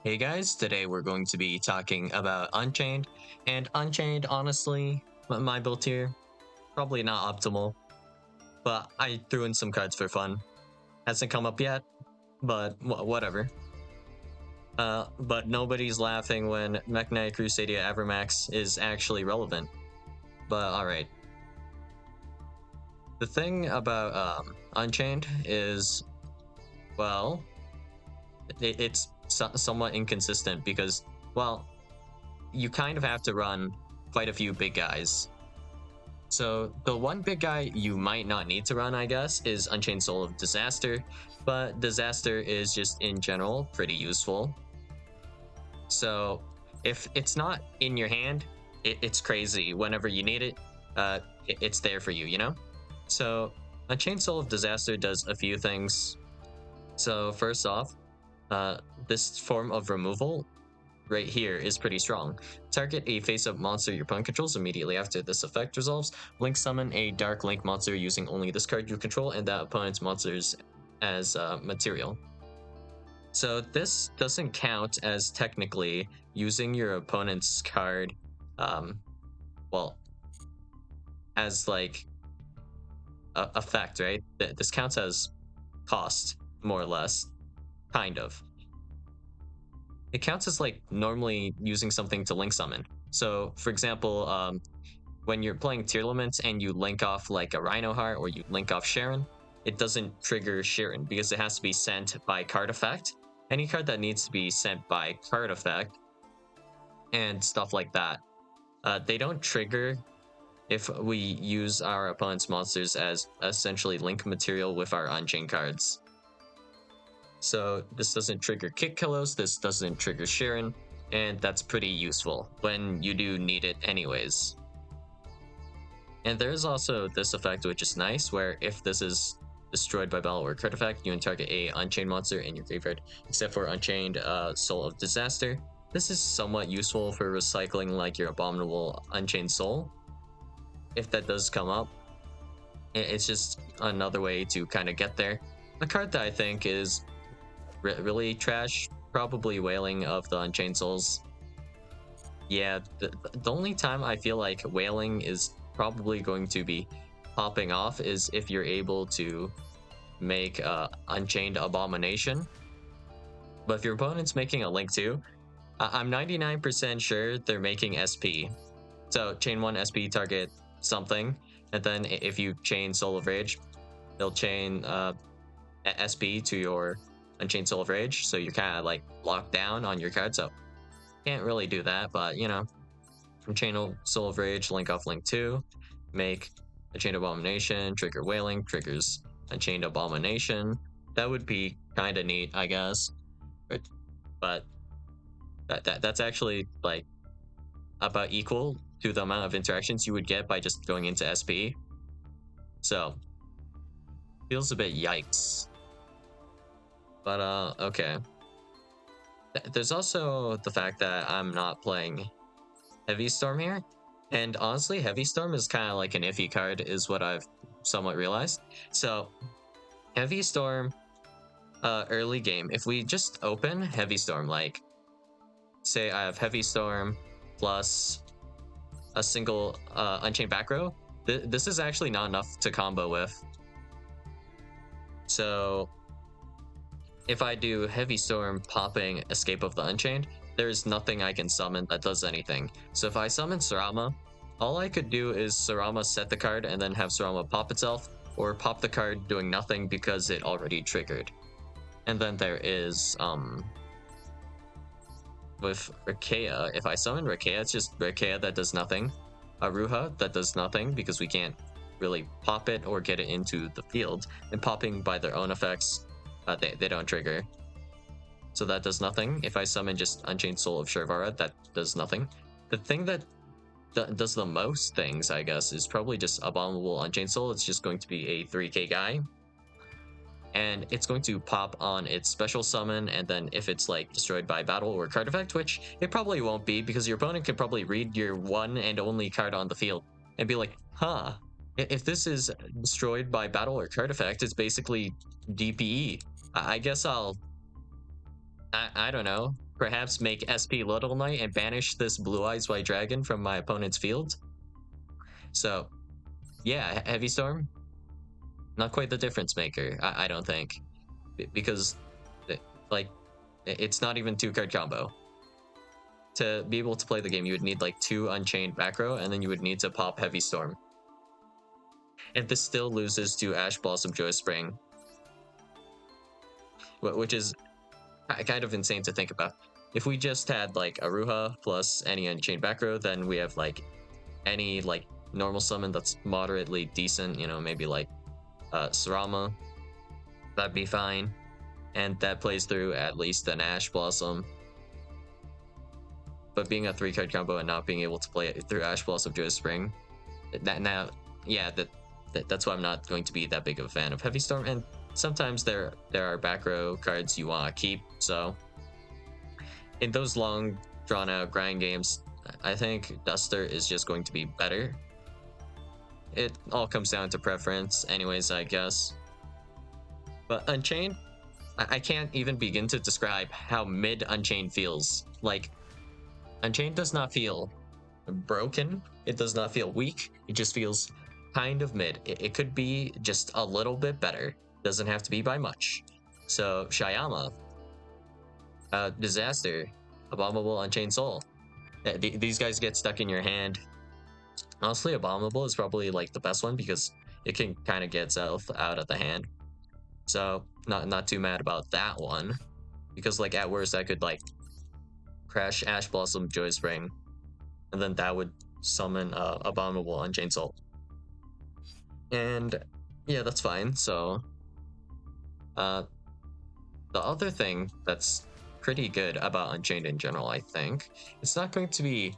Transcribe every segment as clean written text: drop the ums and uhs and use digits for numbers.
Hey guys, today we're going to be talking about Unchained. And Unchained, honestly, my build here, probably not optimal, but I threw in some cards for fun. Hasn't come up yet, but whatever. But nobody's laughing when Mech Knight Crusadia Avermax is actually relevant. But alright. The thing about Unchained is, well, it's somewhat inconsistent because, well, you kind of have to run quite a few big guys. So the one big guy you might not need to run, I guess, is Unchained Soul of Disaster, but Disaster is just in general pretty useful. So if it's not in your hand, it's crazy. Whenever you need it, it's there for you, you know? So Unchained Soul of Disaster does a few things. So first off, this form of removal right here is pretty strong. Target a face-up monster your opponent controls immediately after this effect resolves. Link summon a Dark Link monster using only this card you control and that opponent's monsters as material. So this doesn't count as technically using your opponent's card, well, as like a effect, right? This counts as cost, more or less, kind of. It counts as like normally using something to link summon. So for example, when you're playing Tearlaments and you link off like a Rhino Heart or you link off Sharon, it doesn't trigger Sharon because it has to be sent by card effect. Any card that needs to be sent by card effect and stuff like that, they don't trigger if we use our opponent's monsters as essentially link material with our Unchained cards. So this doesn't trigger Kick Killos, this doesn't trigger Sharon, and that's pretty useful when you do need it anyways. And there's also this effect which is nice, where if this is destroyed by battle or card effect, you can target a Unchained monster in your graveyard, except for Unchained Soul of Disaster. This is somewhat useful for recycling like your abominable Unchained Soul. If that does come up, it's just another way to kind of get there. A card that I think is really trash, probably Wailing of the Unchained Souls. Yeah, the only time I feel like Wailing is probably going to be popping off is if you're able to make Unchained Abomination. But if your opponent's making a Link 2, I'm 99% sure they're making SP. So chain 1 SP target something, and then if you chain Soul of Rage, they'll chain SP to your Unchained Soul of Rage, so you're kind of like locked down on your card, so can't really do that, but you know, from Chain Soul of Rage, link off Link 2, make a Chain Abomination, trigger Wailing, triggers Unchained Abomination. That would be kind of neat, I guess. But that's actually like about equal to the amount of interactions you would get by just going into SP. So feels a bit yikes. But okay. There's also the fact that I'm not playing Heavy Storm here. And honestly, Heavy Storm is kind of like an iffy card, is what I've somewhat realized. So, Heavy Storm, early game, if we just open Heavy Storm, like, say I have Heavy Storm plus a single Unchained back row, this is actually not enough to combo with. So, if I do Heavy Storm popping Escape of the Unchained, there's nothing I can summon that does anything. So if I summon Sarama, all I could do is Sarama set the card and then have Sarama pop itself, or pop the card doing nothing because it already triggered. And then there is, with Rakea, if I summon Rakea, it's just Rakea that does nothing. Aruha that does nothing because we can't really pop it or get it into the field. And popping by their own effects, they don't trigger. So that does nothing. If I summon just Unchained Soul of Shervara, that does nothing. The thing that does the most things, I guess, is probably just Abominable Unchained Soul. It's just going to be a 3k guy. And it's going to pop on its special summon, and then if it's like destroyed by battle or card effect, which it probably won't be because your opponent can probably read your one and only card on the field and be like, huh, if this is destroyed by battle or card effect, it's basically DPE. I guess I don't know, perhaps make SP Little Knight and banish this Blue Eyes White Dragon from my opponent's field. So, yeah, Heavy Storm, not quite the difference maker, I don't think. Because, like, it's not even 2-card combo. To be able to play the game, you would need like 2 Unchained back row, and then you would need to pop Heavy Storm. And this still loses to Ash Blossom Joyous Spring, which is kind of insane to think about. If we just had like Aruha plus any Unchained back row, then we have like any like normal summon that's moderately decent, you know, maybe like Sarama, that'd be fine. And that plays through at least an Ash Blossom. But being a 3-card combo and not being able to play it through Ash Blossom Joyous Spring, that's why I'm not going to be that big of a fan of Heavy Storm. And sometimes there are back row cards you want to keep. So in those long drawn out grind games, I think Duster is just going to be better. It all comes down to preference anyways, I guess. But Unchained, I can't even begin to describe how mid Unchained feels. Like, Unchained does not feel broken. It does not feel weak. It just feels kind of mid. It could be just a little bit better. Doesn't have to be by much. So Shayama, Disaster, Abominable Unchained Soul. These guys get stuck in your hand. Honestly, Abominable is probably like the best one because it can kind of get itself out of the hand. So not too mad about that one. Because like at worst I could like crash Ash Blossom Joyous Spring, and then that would summon Abominable Unchained Soul. And yeah, that's fine. So the other thing that's pretty good about Unchained in general, I think, it's not going to be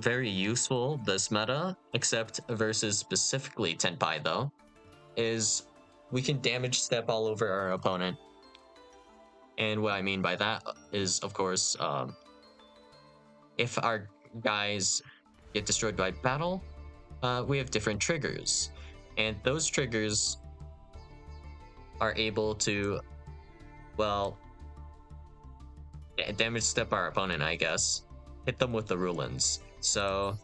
very useful this meta, except versus specifically Tenpai though, is we can damage step all over our opponent. And what I mean by that is, of course, if our guys get destroyed by battle, we have different triggers. And those triggers are able to, well, damage step our opponent, I guess. Hit them with the Rulins. So,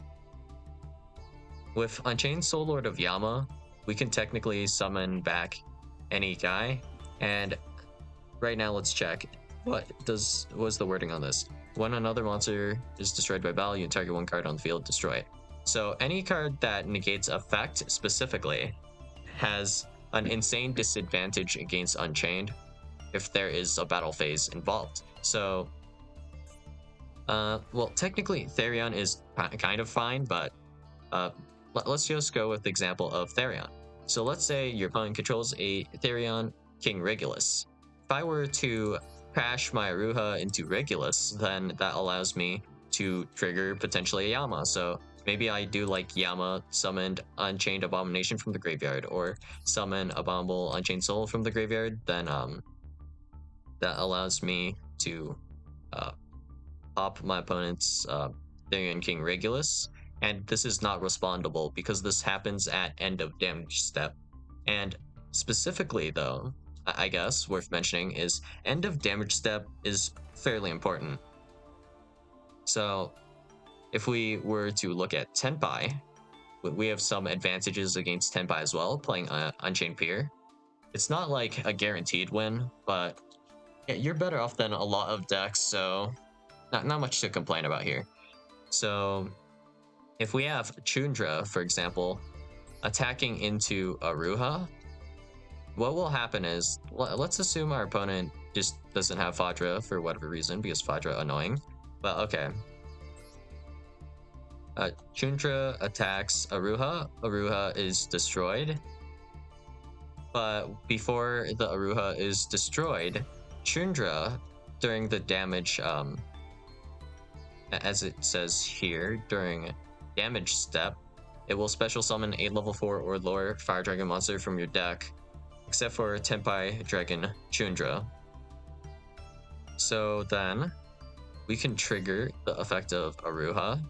with Unchained Soul Lord of Yama, we can technically summon back any guy. And right now, let's check. What's the wording on this? When another monster is destroyed by battle, you target one card on the field, destroy it. So any card that negates effect specifically has an insane disadvantage against Unchained if there is a battle phase involved. So, well, technically Therion is kind of fine, but let's just go with the example of Therion. So let's say your opponent controls a Therion King Regulus. If I were to crash my Aruha into Regulus, then that allows me to trigger potentially a Yama. So maybe I do like Yama summoned Unchained Abomination from the graveyard, or summon Abominable Unchained Soul from the graveyard. Then that allows me to pop my opponent's Therion King Regulus. And this is not respondable because this happens at end of damage step. And specifically though, I guess worth mentioning is end of damage step is fairly important. So if we were to look at Tenpai, we have some advantages against Tenpai as well, playing Unchained Peer. It's not like a guaranteed win, but yeah, you're better off than a lot of decks, so not much to complain about here. So if we have Chundra, for example, attacking into Aruha, what will happen is, let's assume our opponent just doesn't have Fadra for whatever reason, because Fadra annoying. But okay. Chundra attacks Aruha. Aruha is destroyed. But before the Aruha is destroyed, Chundra, during the damage, as it says here, during damage step, it will special summon a level 4 or lower Fire Dragon monster from your deck, except for Tenpai Dragon Chundra. So then, we can trigger the effect of Aruha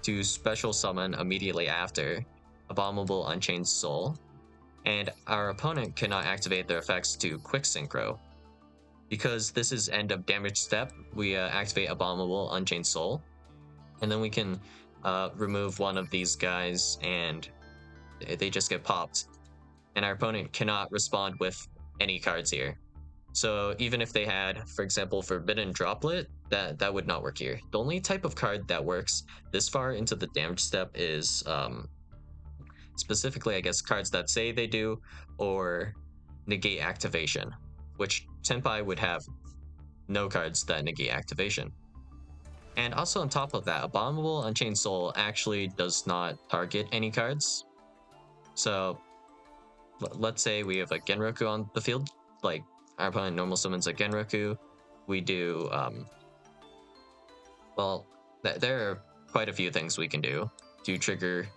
to special summon immediately after Abominable Unchained Soul, and our opponent cannot activate their effects to quick synchro. because this is end of damage step, we activate Abominable Unchained Soul, and then we can remove one of these guys, and they just get popped. And our opponent cannot respond with any cards here. So even if they had, for example, Forbidden Droplet, that would not work here. The only type of card that works this far into the damage step is specifically, I guess, cards that say they do, or negate activation, which Senpai would have no cards that negate activation. And also on top of that, Abominable Unchained Soul actually does not target any cards. So let's say we have a Genroku on the field, like our opponent normal summons a Genroku. We do, well, there are quite a few things we can do to trigger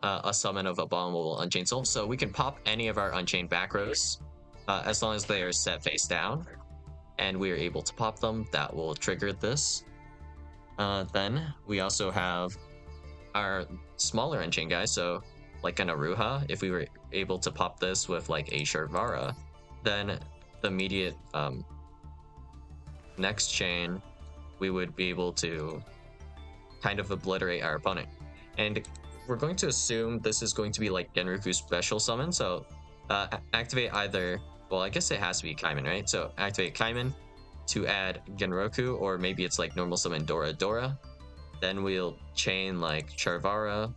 a summon of Abominable Unchained Soul. So we can pop any of our Unchained back rows as long as they are set face down, and we are able to pop them. That will trigger this. Then we also have our smaller Unchained guys, so like an Aruha. If we were able to pop this with like a Sharvara, then the immediate next chain, we would be able to kind of obliterate our opponent. And we're going to assume this is going to be like Genroku's special summon, so activate either, well, I guess it has to be Kaiman, right? So activate Kaiman to add Genroku, or maybe it's like normal summon Dora Dora. Then we'll chain like Charvara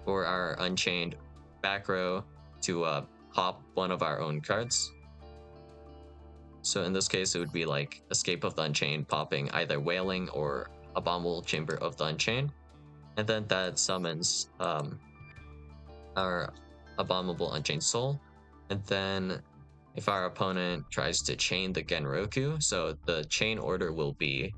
or our Unchained back row to pop one of our own cards. So in this case, it would be like Escape of the Unchained popping either Wailing or Abominable Chamber of the Unchained. And then that summons our Abominable Unchained Soul. And then if our opponent tries to chain the Genroku, so the chain order will be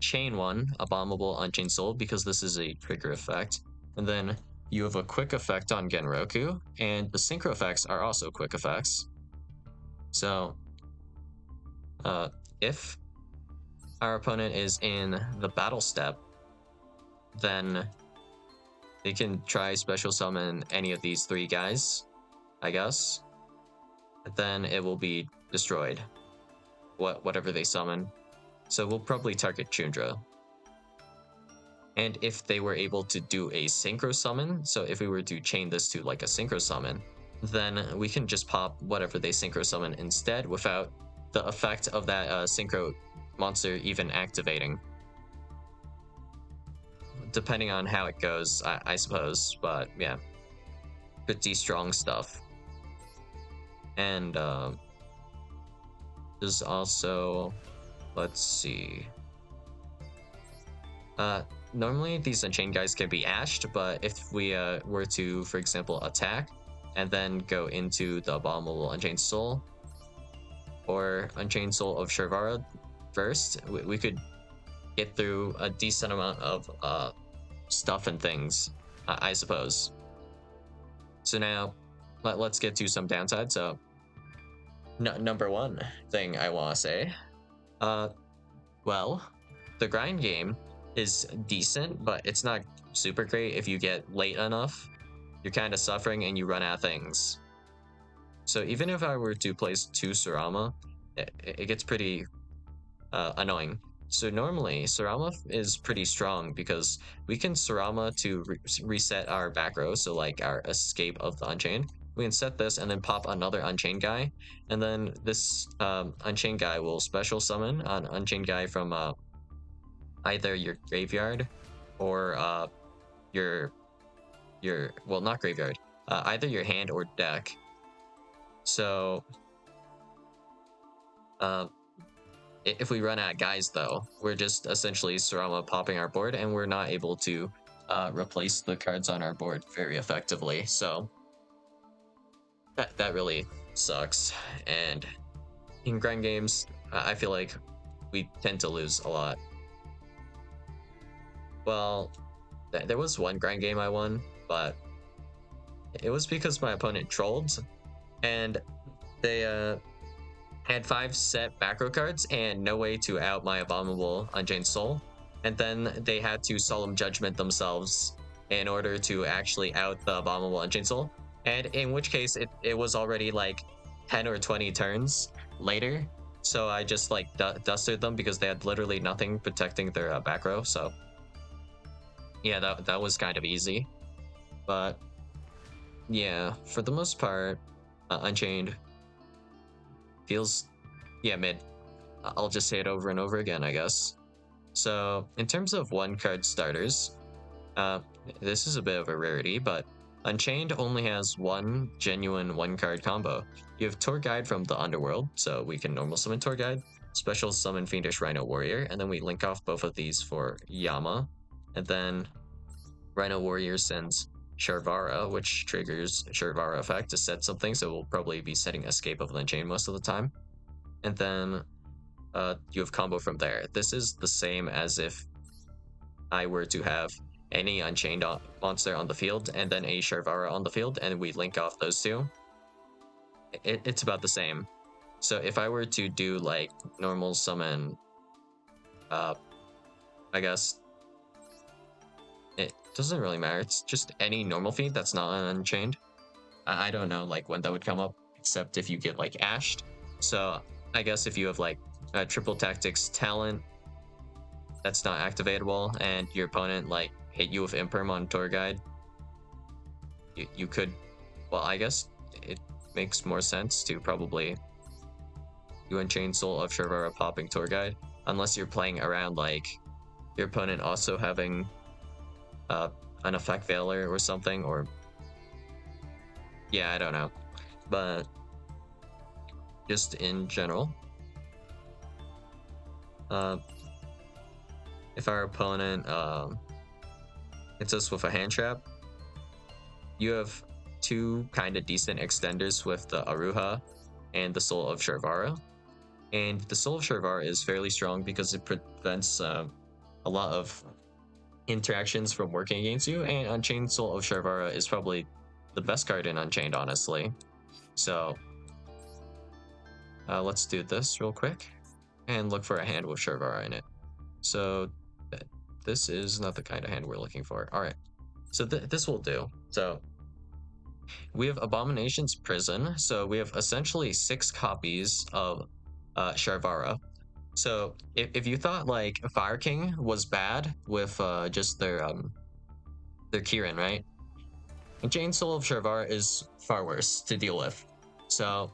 chain 1, Abominable Unchained Soul, because this is a trigger effect. And then you have a quick effect on Genroku, and the synchro effects are also quick effects. So if our opponent is in the battle step, then they can try special summon any of these 3 guys, I guess. Then it will be destroyed, whatever they summon. So we'll probably target Chundra. And if they were able to do a synchro summon, so if we were to chain this to like a synchro summon, then we can just pop whatever they synchro summon instead without the effect of that synchro monster even activating. Depending on how it goes, I suppose, but yeah, pretty strong stuff. And there's also, let's see, normally these Unchained guys can be ashed, but if we were to, for example, attack and then go into the Abominable Unchained Soul or Unchained Soul of Sharvara first, we could get through a decent amount of stuff and things, I suppose. So now let's get to some downside. So number 1 thing I want to say, well, the grind game is decent, but it's not super great. If you get late enough, you're kind of suffering and you run out of things. So even if I were to place 2 Surama, it gets pretty annoying. So normally Surama is pretty strong because we can Surama to reset our back row, so like our Escape of the Unchained. We can set this and then pop another Unchained guy, and then this Unchained guy will special summon an Unchained guy from either your graveyard or your well, not graveyard, either your hand or deck. So if we run out of guys, though, we're just essentially Surama popping our board, and we're not able to replace the cards on our board very effectively. So that really sucks. And in grind games, I feel like we tend to lose a lot. Well, there was one grind game I won, but it was because my opponent trolled, and they had 5 set back row cards and no way to out my Abominable Unchained Soul. And then they had to Solemn Judgment themselves in order to actually out the Abominable Unchained Soul. And in which case, it was already like 10 or 20 turns later. So I just like dusted them because they had literally nothing protecting their back row. So yeah, that was kind of easy. But yeah, for the most part, Unchained feels, yeah, mid. I'll just say it over and over again, I guess. So in terms of one card starters, this is a bit of a rarity, but Unchained only has one genuine one card combo. You have Tour Guide from the Underworld, so we can normal summon Tour Guide, special summon Fiendish Rhino Warrior, and then we link off both of these for Yama. And then Rhino Warrior sends Sharvara, which triggers Sharvara effect to set something, so we'll probably be setting Escape of the Unchained most of the time. And then you have combo from there. This is the same as if I were to have any Unchained monster on the field and then a Sharvara on the field, and we link off those two. It's about the same. So if I were to do like normal summon, I guess it doesn't really matter. It's just any normal feat that's not an Unchained. I don't know like when that would come up, except if you get like ashed. So I guess if you have like a triple tactics talent that's not activatable and your opponent like hit you with imperm on Tour Guide, you could, well, I guess it makes more sense to probably do Unchained Soul of Sharvara popping Tour Guide, unless you're playing around like your opponent also having an effect veiler or something, or yeah, I don't know. But just in general, if our opponent hits us with a hand trap, you have two kind of decent extenders with the Aruha and the Soul of Sharvara. And the Soul of Sharvara is fairly strong because it prevents a lot of interactions from working against you, and Unchained Soul of Sharvara is probably the best card in Unchained, honestly. So let's do this real quick and look for a hand with Sharvara in it. So this is not the kind of hand we're looking for. All right, so this will do. So we have Abomination's Prison. So we have essentially 6 copies of Sharvara. So if you thought like Fire King was bad with just their Kirin, right? Unchained Soul of Sharvara is far worse to deal with. So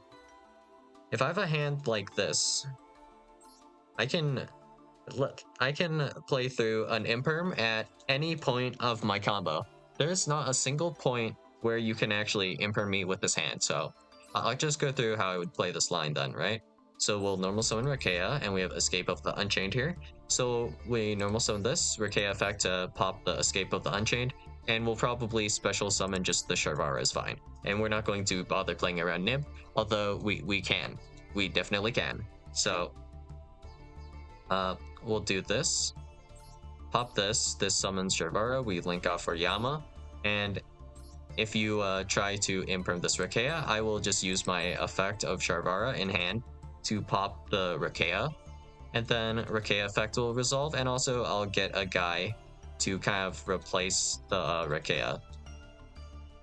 if I have a hand like this, I can play through an Imperm at any point of my combo. There's not a single point where you can actually Imperm me with this hand. So I'll just go through how I would play this line then, right? So we'll normal summon Rakea, and we have Escape of the Unchained here. So we normal summon this Rakea effect to pop the Escape of the Unchained, and we'll probably special summon just the Sharvara is fine. And we're not going to bother playing around Nib, although we can. We definitely can. So we'll do this. Pop this summons Sharvara, we link off for Yama, and if you try to imperm this Rakea, I will just use my effect of Sharvara in hand to pop the Rakea, and then Rakea effect will resolve, and also I'll get a guy to kind of replace the Rakea.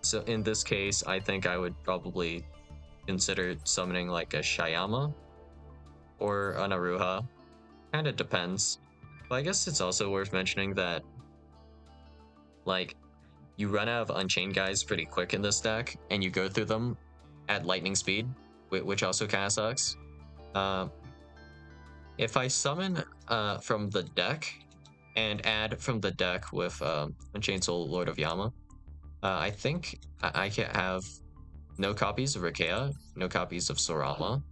So in this case, I think I would probably consider summoning like a Shayama or an Aruha. Kind of depends. But I guess it's also worth mentioning that like you run out of Unchained guys pretty quick in this deck, and you go through them at lightning speed, which also kind of sucks. If I summon from the deck and add from the deck with Unchained Soul Lord of Yama, I think I can have no copies of Rakea, no copies of Sorama.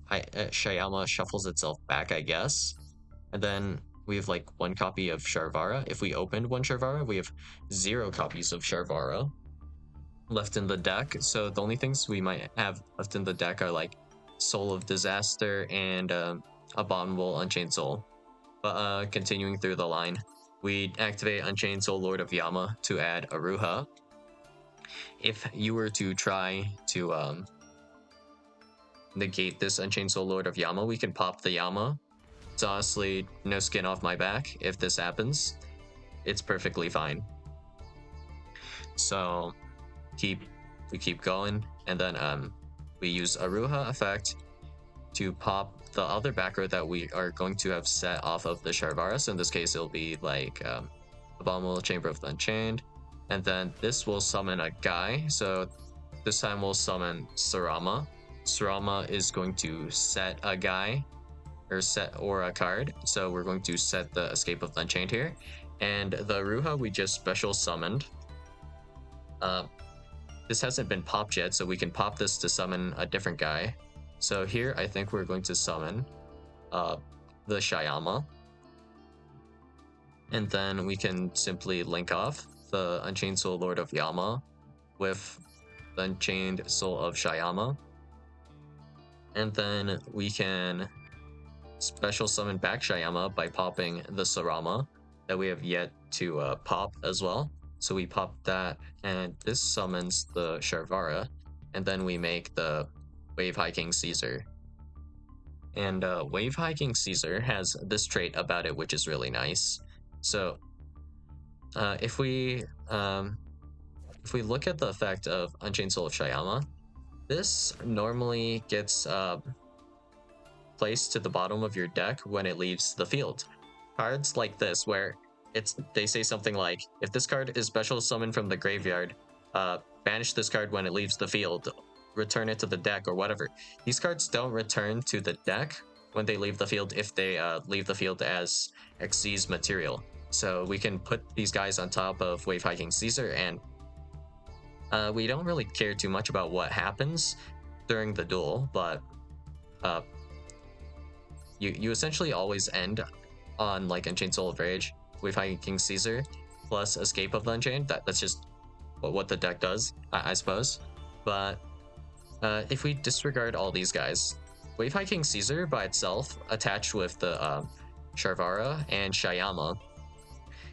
Shayama shuffles itself back, I guess. And then we have like 1 copy of Sharvara. If we opened 1 Sharvara, we have 0 copies of Sharvara left in the deck. So the only things we might have left in the deck are like Soul of Disaster and Abominable Unchained Soul. But continuing through the line, we activate Unchained Soul Lord of Yama to add Aruha. If you were to try to negate this Unchained Soul Lord of Yama, we can pop the Yama. It's honestly no skin off my back if this happens. It's perfectly fine. So we keep going, and then we use Aruha effect to pop the other back row that we are going to have set off of the Sharvara. So in this case, it'll be like Abominable Chamber of the Unchained. And then this will summon a guy. So this time we'll summon Sarama. Sarama is going to set a guy or a card. So we're going to set the Escape of the Unchained here. And the Ruha we just special summoned. This hasn't been popped yet, so we can pop this to summon a different guy. So here, I think we're going to summon the Shayama. And then we can simply link off the Unchained Soul Lord of Yama with the Unchained Soul of Shayama. And then we can special summon back Shayama by popping the Sarama that we have yet to pop as well. So we pop that, and this summons the Sharvara, and then we make the Wave Hiking Caesar. And Wave Hiking Caesar has this trait about it, which is really nice. So if we look at the effect of Unchained Soul of Shayama, this normally gets placed to the bottom of your deck when it leaves the field. Cards like this, where they say something like, if this card is special summoned from the graveyard, banish this card when it leaves the field, return it to the deck, or whatever. These cards don't return to the deck when they leave the field if they leave the field as Xyz material. So we can put these guys on top of Wave Hiking Caesar, and we don't really care too much about what happens during the duel, but you essentially always end on like Unchained Soul of Rage, Wave Hiking Caesar, plus Escape of the Unchained. That's just what the deck does, I suppose. But if we disregard all these guys, Wave Hiking Caesar by itself, attached with the Sharvara and Shayama,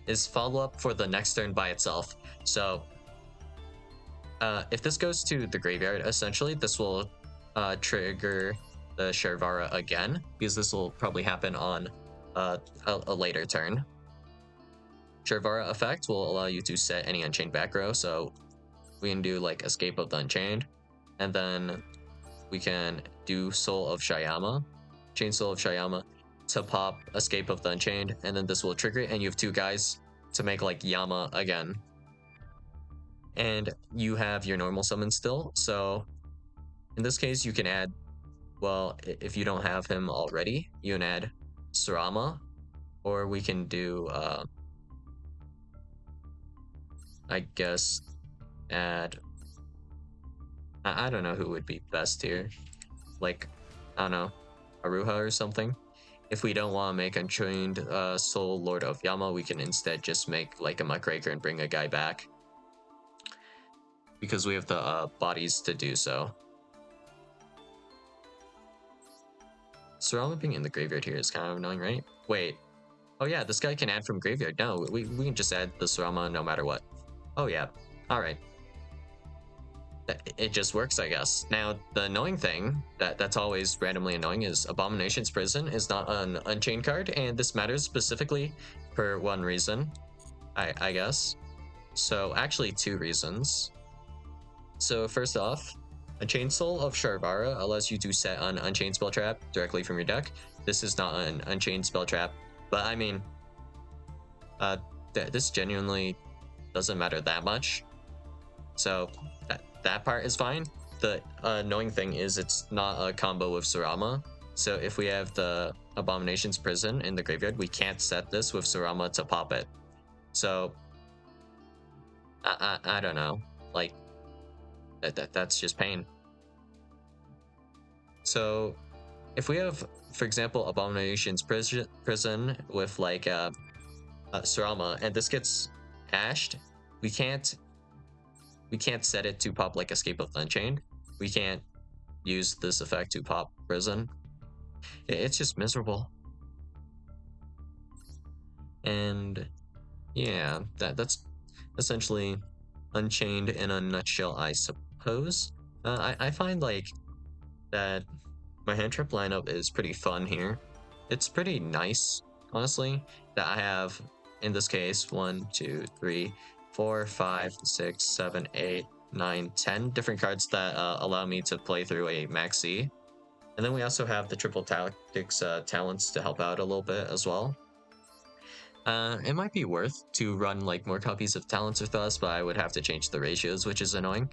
is follow-up for the next turn by itself. So if this goes to the graveyard, essentially this will trigger the Sharvara again, because this will probably happen on a later turn. Sharvara effect will allow you to set any Unchained back row, so we can do like Escape of the Unchained, and then we can do Soul of Shayama, Chain Soul of Shayama, to pop Escape of the Unchained, and then this will trigger it, and you have two guys to make like Yama again. And you have your normal summon still, so in this case you can add, well, if you don't have him already, you can add Sarama, or we can do I guess add, I don't know who would be best here, like, I don't know, Aruha or something. If we don't want to make Unchained Soul Lord of Yama, we can instead just make like a Muckraker and bring a guy back, because we have the bodies to do so. Sarama being in the graveyard here is kind of annoying, right? Wait. Oh yeah, this guy can add from graveyard. No, we can just add the Sarama no matter what. Oh yeah. Alright. It just works, I guess. Now, the annoying thing that's always randomly annoying is Abomination's Prison is not an Unchained card, and this matters specifically for one reason, I guess. So, actually two reasons. So, first off, Unchained Soul of Sharvara allows you to set an Unchained spell trap directly from your deck. This is not an Unchained spell trap, but I mean, this genuinely doesn't matter that much. So that part is fine. The annoying thing is it's not a combo with Sarama. So if we have the Abomination's Prison in the graveyard, we can't set this with Sarama to pop it. So I don't know, like that's just pain. So if we have, for example, Abomination's Prison with like Sarama, and this gets ashed, we can't set it to pop like Escape of the Unchained. We can't use this effect to pop Prison. It's just miserable. And yeah, that's essentially Unchained in a nutshell, I suppose. I find like that my hand trap lineup is pretty fun here. It's pretty nice, honestly, that I have, in this case, 1, 2, 3, 4, 5, 6, 7, 8, 9, 10 different cards that allow me to play through a maxi. And then we also have the triple tactics talents to help out a little bit as well. It might be worth to run like more copies of talents with us, but I would have to change the ratios, which is annoying.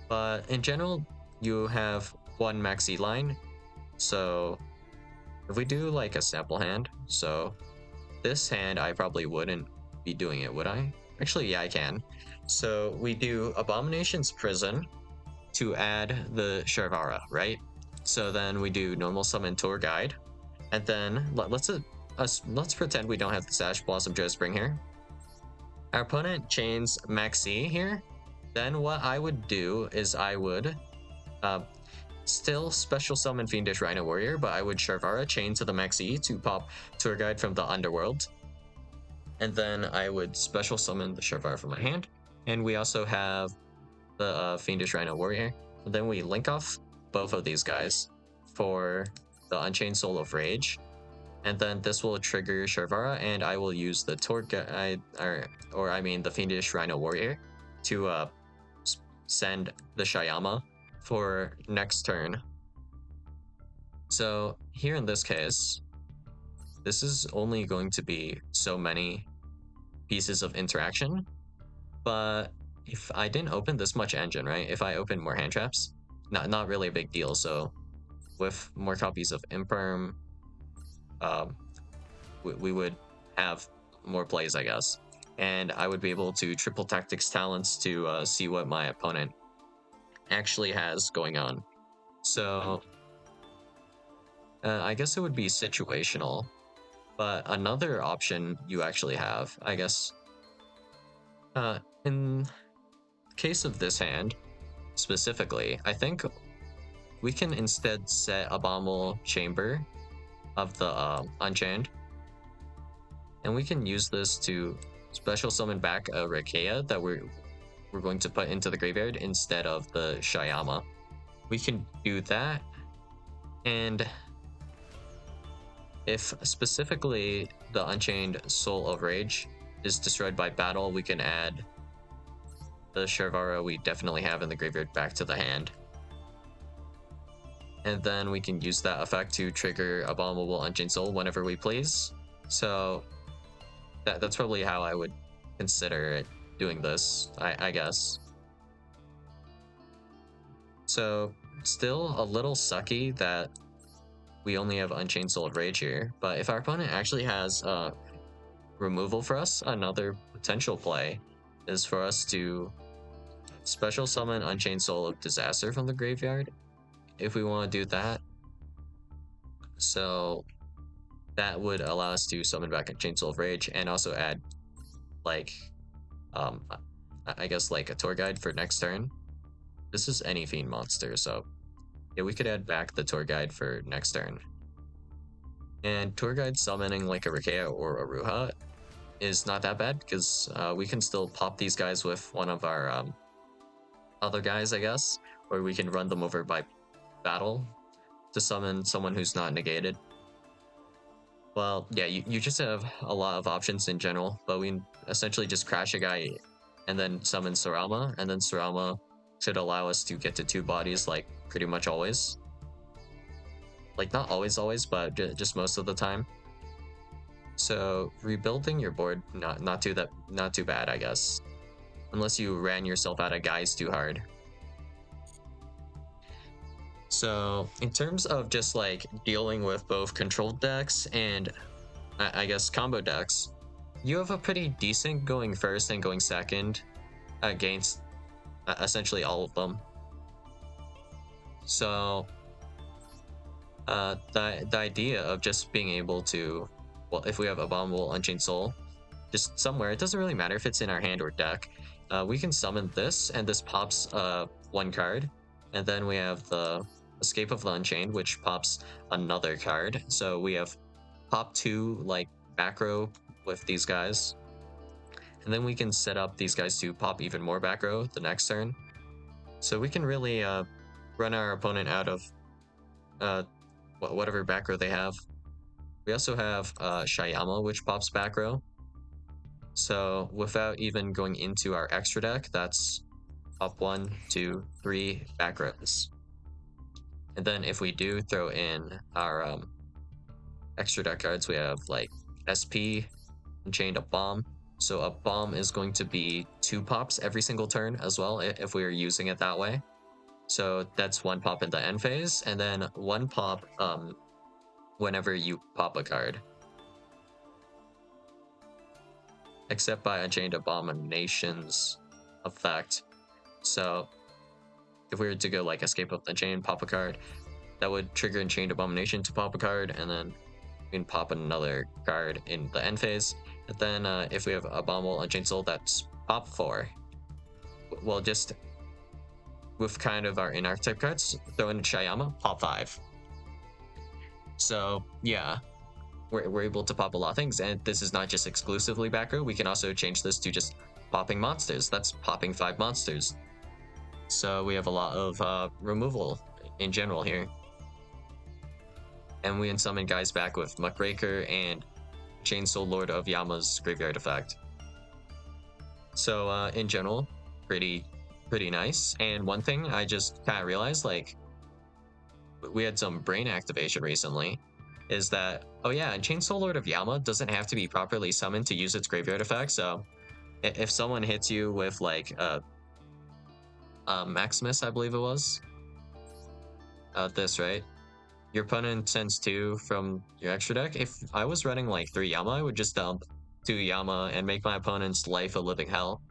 But in general, you have one maxi line. So if we do like a sample hand, so this hand I probably wouldn't be doing it, would I? Actually, yeah, I can. So we do Abomination's Prison to add the Sharvara, right? So then we do normal summon Tour Guide, and then let's pretend we don't have the Sash Blossom Joe Spring here. Our opponent chains Maxi here. Then what I would do is I would still special summon Fiendish Rhino Warrior, but I would Sharvara chain to the Maxi to pop Tour Guide from the Underworld. And then I would special summon the Sharvara from my hand. And we also have the Fiendish Rhino Warrior. And then we link off both of these guys for the Unchained Soul of Rage. And then this will trigger Sharvara, and I will use the Tour Guide, or I mean the Fiendish Rhino Warrior, to send the Shayama for next turn. So here in this case, this is only going to be so many pieces of interaction, but if I didn't open this much engine, right? If I open more hand traps, not really a big deal. So with more copies of Imperm, we would have more plays, I guess. And I would be able to triple tactics talents to see what my opponent actually has going on. So I guess it would be situational. But another option you actually have, I guess, in case of this hand specifically, I think we can instead set Abominable Chamber of the Unchained, and we can use this to special summon back a Rekea that we're going to put into the graveyard instead of the Shayama. We can do that, and if specifically the Unchained Soul of Rage is destroyed by battle, we can add the Sharvara we definitely have in the graveyard back to the hand. And then we can use that effect to trigger Abominable Unchained Soul whenever we please. So that's probably how I would consider it doing this, I guess. So still a little sucky that we only have Unchained Soul of Rage here, but if our opponent actually has removal for us, another potential play is for us to special summon Unchained Soul of Disaster from the graveyard, if we want to do that. So that would allow us to summon back Unchained Soul of Rage and also add, like, I guess like a Tour Guide for next turn. This is any Fiend monster, so yeah, we could add back the Tour Guide for next turn. And Tour Guide summoning like a Rekea or a Ruha is not that bad, because we can still pop these guys with one of our other guys, I guess, or we can run them over by battle to summon someone who's not negated. Well, yeah, you just have a lot of options in general, but we essentially just crash a guy and then summon Saralma, and then Saralma should allow us to get to 2 bodies like pretty much always. Like not always, but just most of the time. So rebuilding your board, not too bad, I guess, unless you ran yourself out of guys too hard. So in terms of just like dealing with both controlled decks and I guess combo decks, you have a pretty decent going first and going second against essentially all of them. So the idea of just being able to, well, if we have Abominable Unchained Soul, just somewhere, it doesn't really matter if it's in our hand or deck, we can summon this, and this pops 1 card, and then we have the Escape of the Unchained, which pops another card. So we have pop 2 like back row with these guys, and then we can set up these guys to pop even more back row the next turn. So we can really run our opponent out of whatever back row they have. We also have Shayama, which pops back row. So without even going into our extra deck, that's pop 1, 2, 3 back rows. And then if we do throw in our extra deck cards, we have like SP, Unchained, a bomb. So a bomb is going to be 2 pops every single turn as well, if we are using it that way. So that's 1 pop in the end phase, and then 1 pop whenever you pop a card. Except by Unchained Abomination's effect. So if we were to go like Escape of the Chain, pop a card, that would trigger Unchained Abomination to pop a card, and then we can pop another card in the end phase. And then if we have Abominable Unchained Soul, that's pop 4. Well, just with kind of our in-archetype cards, throw in Shayama, pop 5. So yeah, we're able to pop a lot of things, and this is not just exclusively back row. We can also change this to just popping monsters. That's popping 5 monsters. So we have a lot of removal in general here. And we can summon guys back with Muckraker and Chainsaw Lord of Yama's graveyard effect. So in general, pretty nice. And one thing I just kind of realized, like, we had some brain activation recently, is that, oh yeah, Chainsaw Lord of Yama doesn't have to be properly summoned to use its graveyard effect. So if someone hits you with like Maximus, I believe it was, this, right? Your opponent sends 2 from your extra deck. If I was running like 3 Yama, I would just dump 2 Yama and make my opponent's life a living hell.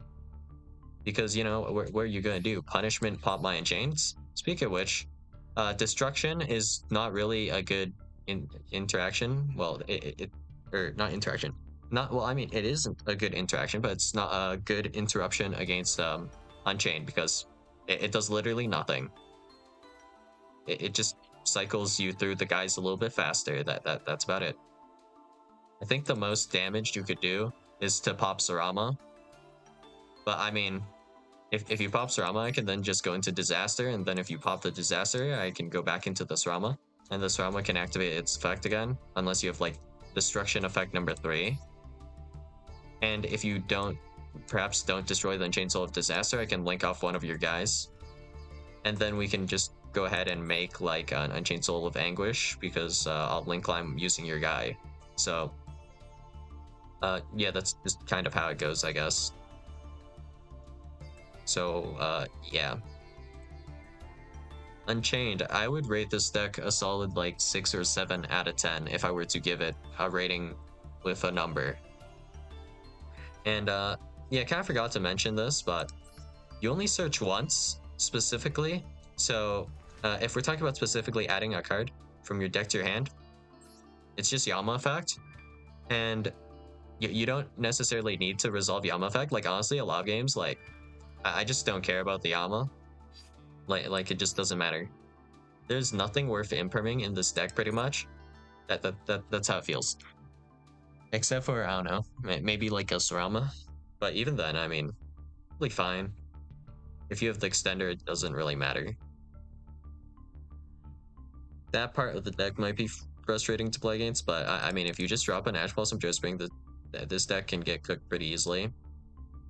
Because, you know, what are you going to do? Punishment, pop my Unchains? Speaking of which, Destruction is not really a good interaction. Well, or not interaction. Not, well, I mean, it isn't a good interaction, but it's not a good interruption against Unchained, because it does literally nothing. It just cycles you through the guys a little bit faster. That's about it. I think the most damage you could do is to pop Sarama. But I mean, if you pop Sarama, I can then just go into Disaster, and then if you pop the Disaster, I can go back into the Sarama, and the Sarama can activate its effect again, unless you have like Destruction effect number 3. And if you perhaps don't destroy the Unchained Soul of Disaster, I can link off one of your guys, and then we can just go ahead and make like an Unchained Soul of Anguish, because I'll link climb using your guy. So yeah, that's just kind of how it goes, I guess. So yeah, Unchained, I would rate this deck a solid like 6 or 7 out of 10 if I were to give it a rating with a number. And yeah, kind of forgot to mention this, but you only search once specifically. So if we're talking about specifically adding a card from your deck to your hand, it's just Yama effect. And you don't necessarily need to resolve Yama effect. Like, honestly, a lot of games, like, I just don't care about the Yama. Like it just doesn't matter. There's nothing worth impriming in this deck, pretty much. That's how it feels. Except for, I don't know, maybe like a Sarama. But even then, I mean, really fine. If you have the extender, it doesn't really matter. That part of the deck might be frustrating to play against, but I mean, if you just drop an Ash Blossom Joe Spring, this deck can get cooked pretty easily.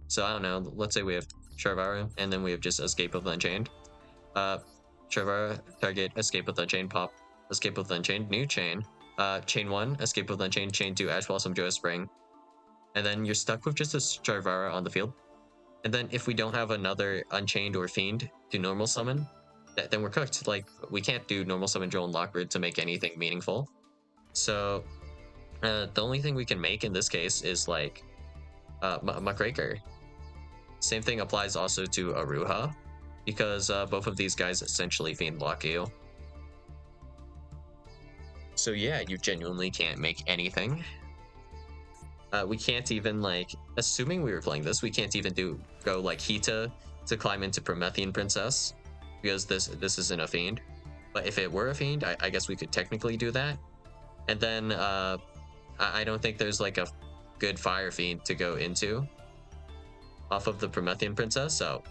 So I don't know, let's say we have Charvara, and then we have just Escape of the Unchained. Charvara, target, Escape of the Unchained, pop, Escape of the Unchained, new chain. Chain 1, Escape of the Unchained, chain 2, Ash Blossom Joe Spring. And then you're stuck with just a Charvara on the field. And then if we don't have another Unchained or Fiend to normal summon, then we're cooked. Like, we can't do normal summon Joel and Lockbird to make anything meaningful. So the only thing we can make in this case is like Muckraker. Same thing applies also to Aruha, because both of these guys essentially Fiend block you. So yeah, you genuinely can't make anything. We can't even, like, assuming we were playing this, we can't even go like Hita to climb into Promethean Princess, because this isn't a Fiend. But if it were a Fiend, I guess we could technically do that. And then I don't think there's like a good Fire Fiend to go into off of the Promethean Princess. So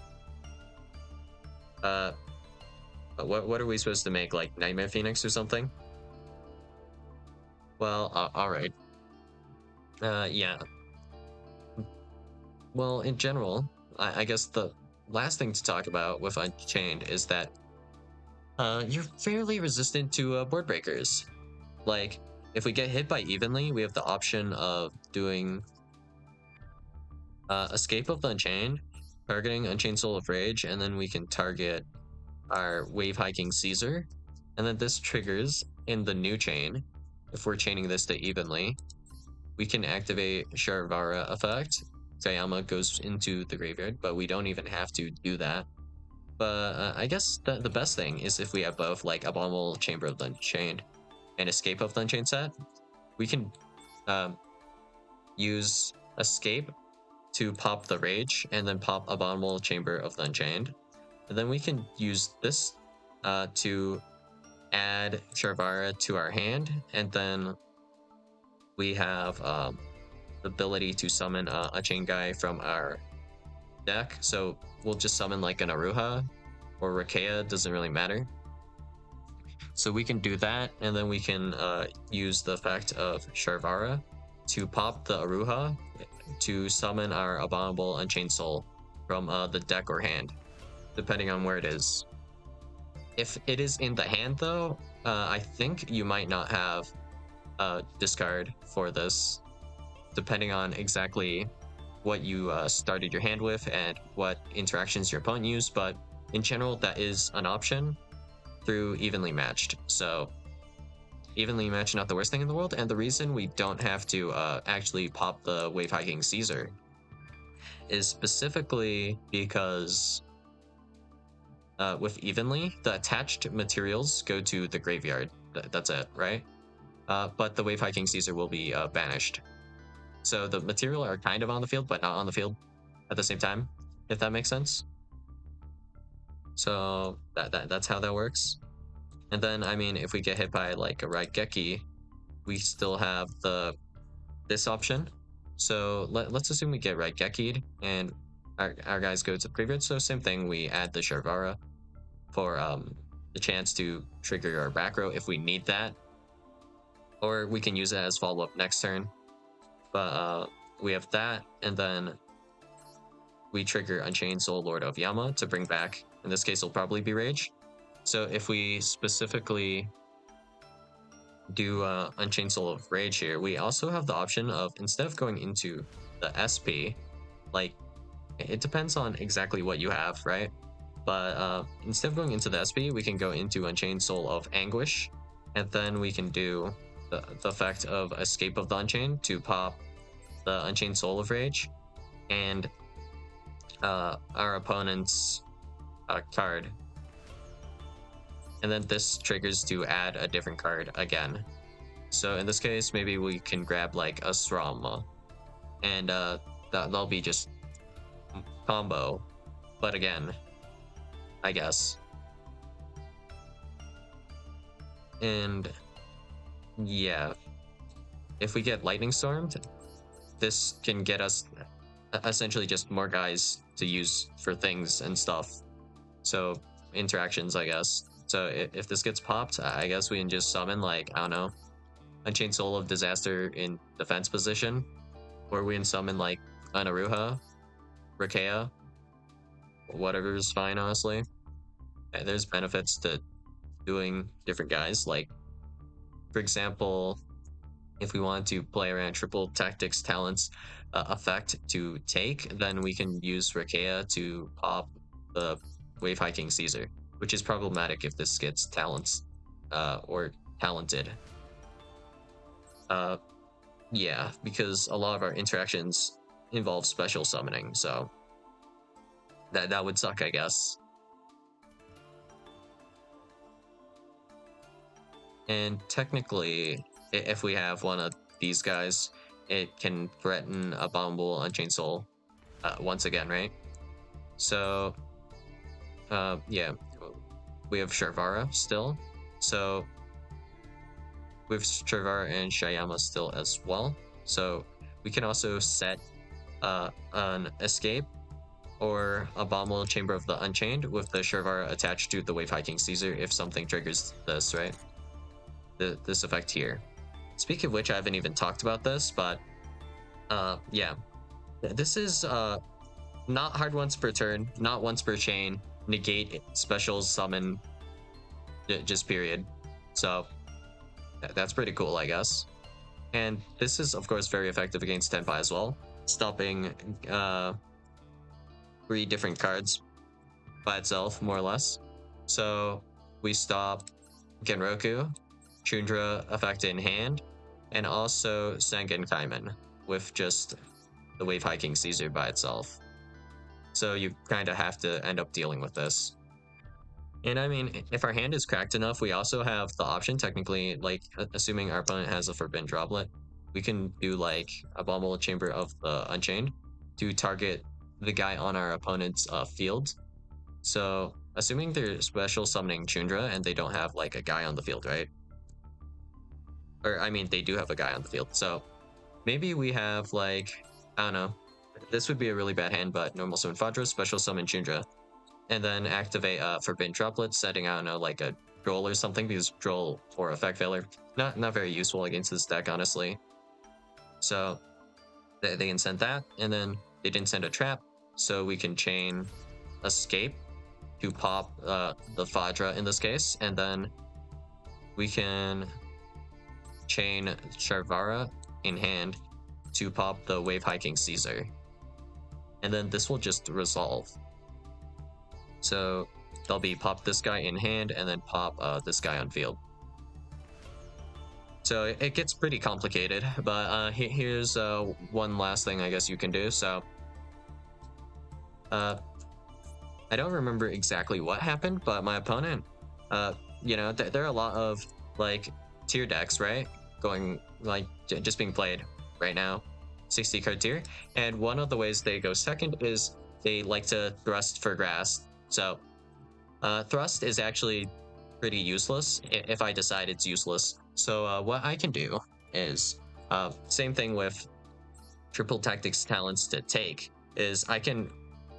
what are we supposed to make, like Nightmare Phoenix or something? Well, all right. Yeah. Well, in general, I guess the last thing to talk about with Unchained is that you're fairly resistant to board breakers. Like, if we get hit by evenly, we have the option of doing Escape of the Unchained, targeting Unchained Soul of Rage, and then we can target our Wave Hiking Caesar. And then this triggers in the new chain. If we're chaining this to evenly, we can activate Sharvara effect. Sayama goes into the graveyard, but we don't even have to do that. But I guess the best thing is if we have both, like Abominable Chamber of the Unchained and Escape of the Unchained set, we can use Escape to pop the Rage and then pop Abominable Chamber of the Unchained. And then we can use this to add Sharvara to our hand, and then we have the ability to summon a chain guy from our deck. So we'll just summon like an Aruha or Rakea, doesn't really matter. So we can do that, and then we can use the effect of Sharvara to pop the Aruha to summon our Abominable Unchained Soul from the deck or hand, depending on where it is. If it is in the hand, though, I think you might not have a discard for this, depending on exactly what you started your hand with and what interactions your opponent used. But in general, that is an option through evenly matched. So evenly matched, not the worst thing in the world. And the reason we don't have to actually pop the Wave Hiking Caesar is specifically because with evenly, the attached materials go to the graveyard. That's it, right? But the Wave Hiking Caesar will be banished. So the material are kind of on the field, but not on the field at the same time, if that makes sense. So that's how that works. And then, I mean, if we get hit by like a Raigeki, we still have this option. So let's assume we get Raigeki'd and our guys go to the graveyard. So same thing, we add the Sharvara for the chance to trigger our back row if we need that. Or we can use it as follow-up next turn. But we have that, and then we trigger Unchained Soul Lord of Yama to bring back, in this case it'll probably be Rage. So if we specifically do Unchained Soul of Rage here, we also have the option of, instead of going into the SP, like, it depends on exactly what you have, right? But instead of going into the SP, we can go into Unchained Soul of Anguish, and then we can do the effect of Escape of the Unchained to pop the Unchained Soul of Rage, and our opponent's card. And then this triggers to add a different card again. So in this case, maybe we can grab like a Srama, and that'll be just combo, but again, I guess. And yeah, if we get Lightning Stormed, this can get us essentially just more guys to use for things and stuff. So interactions, I guess. So if this gets popped, I guess we can just summon, like, I don't know, Unchained Soul of Disaster in defense position, or we can summon like an Aruha, Rakea, whatever is fine, honestly. There's benefits to doing different guys. Like, for example, if we want to play around triple tactics talents effect to take, then we can use Rakea to pop the Wave Hiking Caesar, which is problematic if this gets talents or talented. Yeah, because a lot of our interactions involve special summoning, so that would suck, I guess. And technically, if we have one of these guys, it can threaten Abominable Unchained Soul once again, right? So, yeah, we have Sharvara still. So, we have Sharvara and Shayama still as well. So, we can also set an Escape or Abominable Chamber of the Unchained with the Sharvara attached to the Wave Hiking Caesar if something triggers this, right? This effect here. Speaking of which, I haven't even talked about this, but yeah, this is not hard once per turn, not once per chain, negate special summon, just period. So that's pretty cool, I guess. And this is, of course, very effective against Tenpai as well, stopping 3 different cards by itself, more or less. So we stop Genroku, Chundra effect in hand, and also Sengen Kaiman with just the Wave Hiking Caesar by itself. So you kind of have to end up dealing with this. And I mean, if our hand is cracked enough, we also have the option, technically, like, assuming our opponent has a Forbidden Droplet, we can do, like, Abominable Chamber of the Unchained to target the guy on our opponent's field. So, assuming they're special summoning Chundra and they don't have, like, a guy on the field, right? Or, I mean, they do have a guy on the field. So, maybe we have, like, I don't know. This would be a really bad hand, but normal summon Fadra, special summon Chundra, and then activate Forbidden Droplet, setting, I don't know, like a Droll or something, because Droll or Effect Failure, not very useful against this deck, honestly. So they can send that, and then they didn't send a trap, so we can chain Escape to pop the Fadra in this case, and then we can chain Sharvara in hand to pop the Wave Hiking Caesar. And then this will just resolve. So they'll be pop this guy in hand and then pop this guy on field. So it gets pretty complicated, but here's one last thing I guess you can do. So I don't remember exactly what happened, but my opponent, you know, there are a lot of like tier decks, right? Going like just being played right now, 60 card tier. And one of the ways they go second is they like to thrust for grass. So thrust is actually pretty useless if I decide it's useless. So what I can do is same thing with triple tactics talents to take, is I can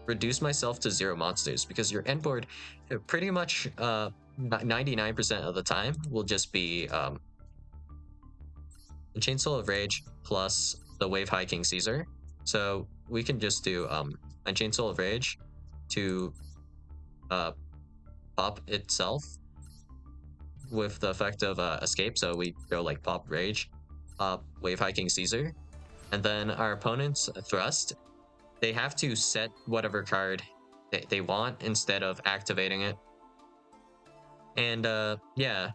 reduce myself to 0 monsters, because your end board pretty much 99% of the time will just be Unchained Soul of Rage plus the Wave Hiking Caesar. So we can just do Unchained Soul of Rage to pop itself with the effect of Escape. So we go like pop Rage, pop Wave Hiking Caesar, and then our opponent's Thrust, they have to set whatever card they want instead of activating it. And yeah,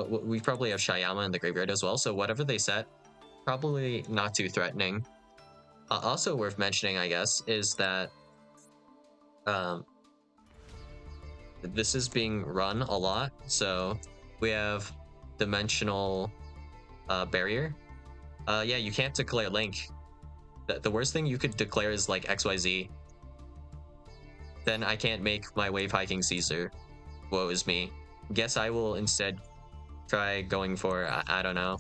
we probably have Shayama in the graveyard as well, so whatever they set, probably not too threatening. Also worth mentioning, I guess, is that this is being run a lot. So we have Dimensional Barrier. Yeah, you can't declare Link. The worst thing you could declare is like XYZ. Then I can't make my Wave Hiking Caesar. Woe is me. Guess I will instead try going for, I don't know,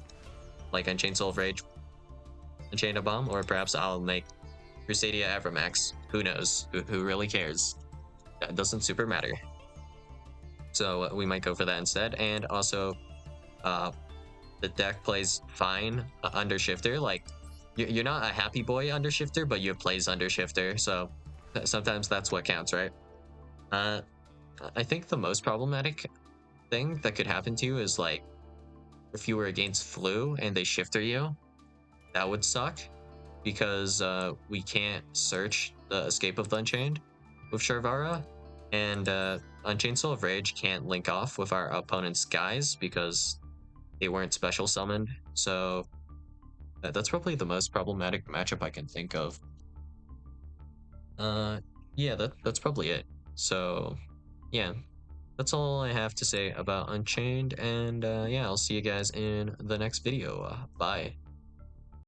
like Unchained Soul of Rage, Unchained Bomb, or perhaps I'll make Crusadia Evermax. Who knows? Who really cares? That doesn't super matter. So we might go for that instead. And also, the deck plays fine under Shifter. Like, you're not a happy boy under Shifter, but you plays under Shifter. So sometimes that's what counts, right? I think the most problematic thing that could happen to you is like if you were against Flu and they Shifter you, that would suck, because we can't search the Escape of the Unchained with Sharvara, and Unchained Soul of Rage can't link off with our opponent's guys because they weren't special summoned. So that's probably the most problematic matchup I can think of. Yeah, that's probably it. So yeah, that's all I have to say about Unchained, and yeah, I'll see you guys in the next video. Bye.